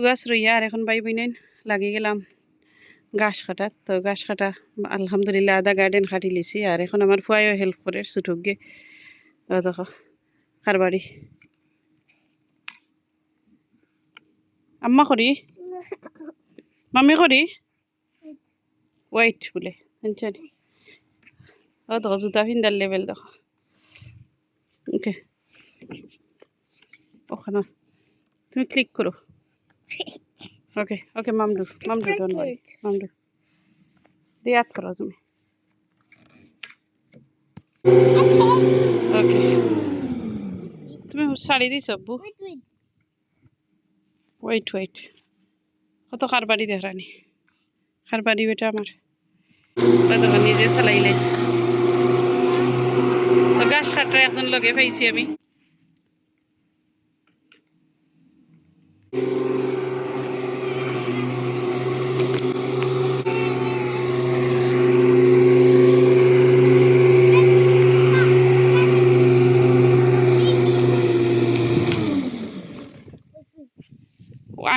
গাছ রইয়া আর এখন বাই বইনেন লাগি গেলাম গাছ কাটাত। তো গাছ কাটা আলহামদুলিল্লাহ আদা গার্ডেন কাটি লিছি। আর এখন আমার ফুয়াইও হেল্প করে ছুটুক গে। দেখো খারবাড়ি আম্মা করি মামি করি ওয়াইট বলে জানি। দেখো জুতা ফিন্দার লেভেল দেখো। ওকে ওখানে তুমি ক্লিক করো। ওকে ওকে মামডু ডোন্ট ওয়ারি মামডু দিয়ে হাত করো তুমি। ওকে তুমি শাড়ি দিছ আব্বু। ওয়েট কত খারবাড়ি দেখানি খারবাড়ি বেটা আমার দেখো নিজে চালাইলে। তো গাছ কাটরা একজন লগে পাইছি আমি।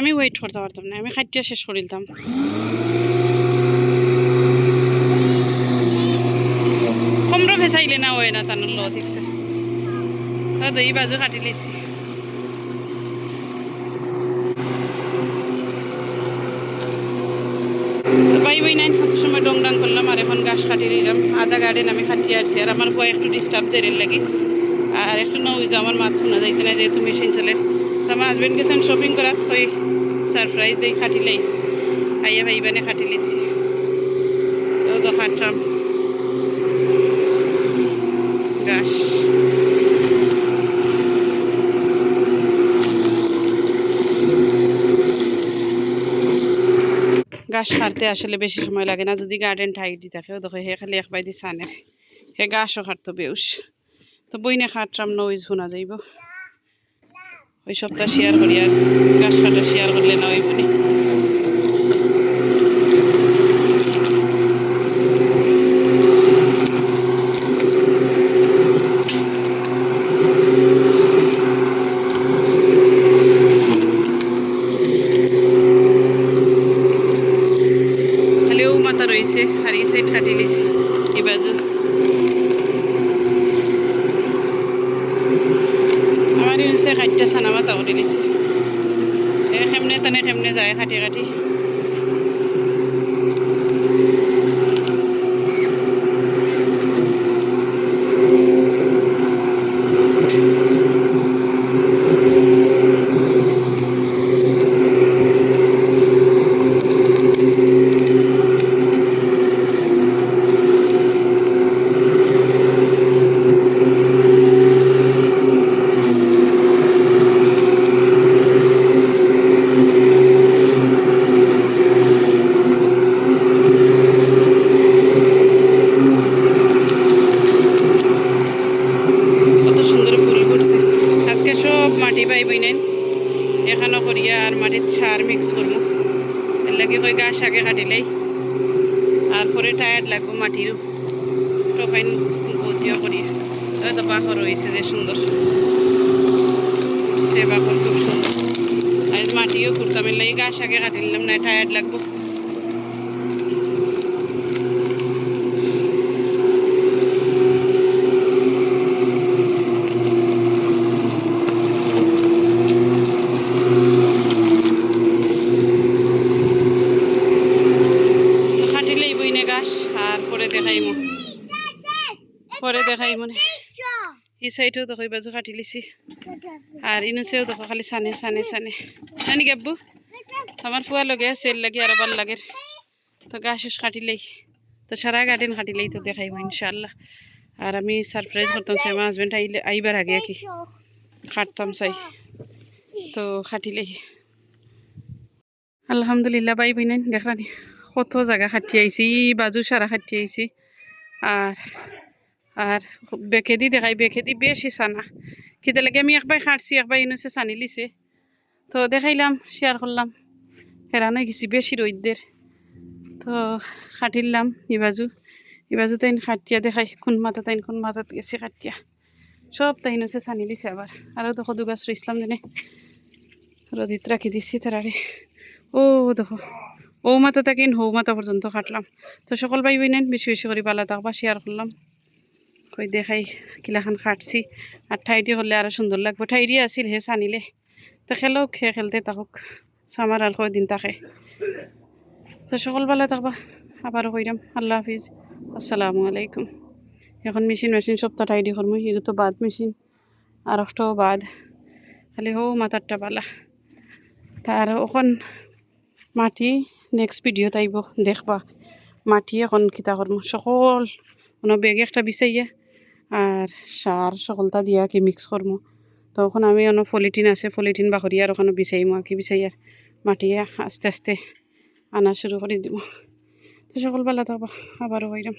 আমি ওয়েট করতে পারতাম না, আমি খাইটিয়া শেষ করে দিতাম। কমরা ফেসাইলে না হয় না তানোর লো দেখছে। এই বাজু কাটি লিছি। বাই বই নাই কত সময় ডংডাং করলাম আর এখন গাছ কাটি নিলাম। আদা গার্ডেন আমি কাটিয়ে আসছি। আর আমার বই একটু ডিস্টার্ব দেরের লাগে আর একটু নই যে আমার মাথা শোনা যাইতে না যেহেতু মেশিন চলে। তো আমার হাজবেন্ড গেছেন শপিং করার ওই সারপ্রাইজ দিয়ে খাটিলেই আইয়া ভাইবানে খাটি লিছি। তো খাটলাম গাছ। গাছ কাটতে আসলে বেশি সময় লাগে না যদি গার্ডেন টাইটই থাকে। দেখো হে খালি এক বাই দি সানে হে গাছও কাটতো বেউস। তো বইনে খাটরাম নইজ শোনা যাইব। ওই সপ্তাহ শেয়ার করি আর গাছ কাটা শেয়ার করলে না ওই বলি। খালিও মাথা রয়েছে আর এই সাইড কাটি লিছি এই বাজু। আমার ইউসে খাইটা সানা মাথা করে দিছে কেমনে টানে কেমনে যায় কাটি কাটি। মাটি পাই বই নেন এখানো করিয়া আর মাটির সার মিক্স করবো। এর লাগে কই গাছ আগে কাটিলেই আর পরে টায়ার্ড লাগবো মাটিরও টোফাইন গতিও করিয়া। তো বাখর রয়েছে যে সুন্দর সে বাখর খুব সুন্দর। আর মাটিও করতাম এর লাগে গাছ আগে কাটি নিলাম না টায়ার্ড লাগবো। আর পরে দেখাই মনে এই সাইডেও দেখো বাজু কাটি লিছি আর ইনুসেও দেখো খালি সানে সানে সানে জানি গাব্বু আমার ফুয়া লগে আছে এর লাগে আর ভাল লাগে। তো গাছ কাটিলেই তো সারা গার্ডেন কাটিলেই তো দেখাইব ইনশাআল্লাহ। আর আমি সারপ্রাইজ করতাম চাই আমার হাজবেন্ড আইবার আগে কি কাটতাম চাই তো কাটিলেই। আলহামদুলিল্লাহ বাই বইনেন দেখলানি কত জায়গা খাটি আইছি বাজু সারা খাটি আইছি। আর আর বেখেদি দেখাই বেখেদি বেশি সানা কিতে লাগে আমি একবার খাটছি একবার ইনুসে সানি লিছে। তো দেখাইলাম শেয়ার করলাম হেরানো গেছি বেশি রোদ্দের। তো খাটিলাম ইবাজু তাইন খাটিয়া দেখাই কোন মাথাত গেছে খাটিয়া সব তাই ইনুসে সানি লিছে আবার। আরও তো কদু গাছ রইসলাম জানে রোদিত রাখি দিচ্ছি তারারে। ও দেখো ও মাথা থাকেন হৌ মাথা পর্যন্ত কাটলাম। তো সকল ভাই বোনেন বেশি বেশি করে পালা থাকবা শেয়ার করলাম। কই দেখাই কিলাখান কাটছি আর ঠাইটি করলে আরও সুন্দর লাগবে। ঠাইরি আছিল হে চানিলে তো খেলক সে খেলতে থাকুক সামার আর কয়দিন থাকে। তো সকল বেলা থাকবা আবারও কইরাম আল্লাহ হাফিজ আসসালামু আলাইকুম। এখন মেশিন সপ্তাহ টাইডি করবো এগুলো তো বাদ মেশিন আর একটাও বাদ খালি হো মাথারটা পালা তার ওখান মাটি নেক্সট ভিডিও তাইব দেখবা মাটি এখন কিতা করবো সকল কোনো বেগ একটা বিছাইয়া আর সার সকলটা দিয়া কি মিক্স করবো। তখন আমি অন্য পলিথিন আছে পলিথিন বাকরি আর ওখানে বিছাইমো আর কি বিছাইয়ার মাটিয়ে আস্তে আস্তে আনা শুরু করে দিব। তো সকল বেলা থাকবা আবারও হইলাম।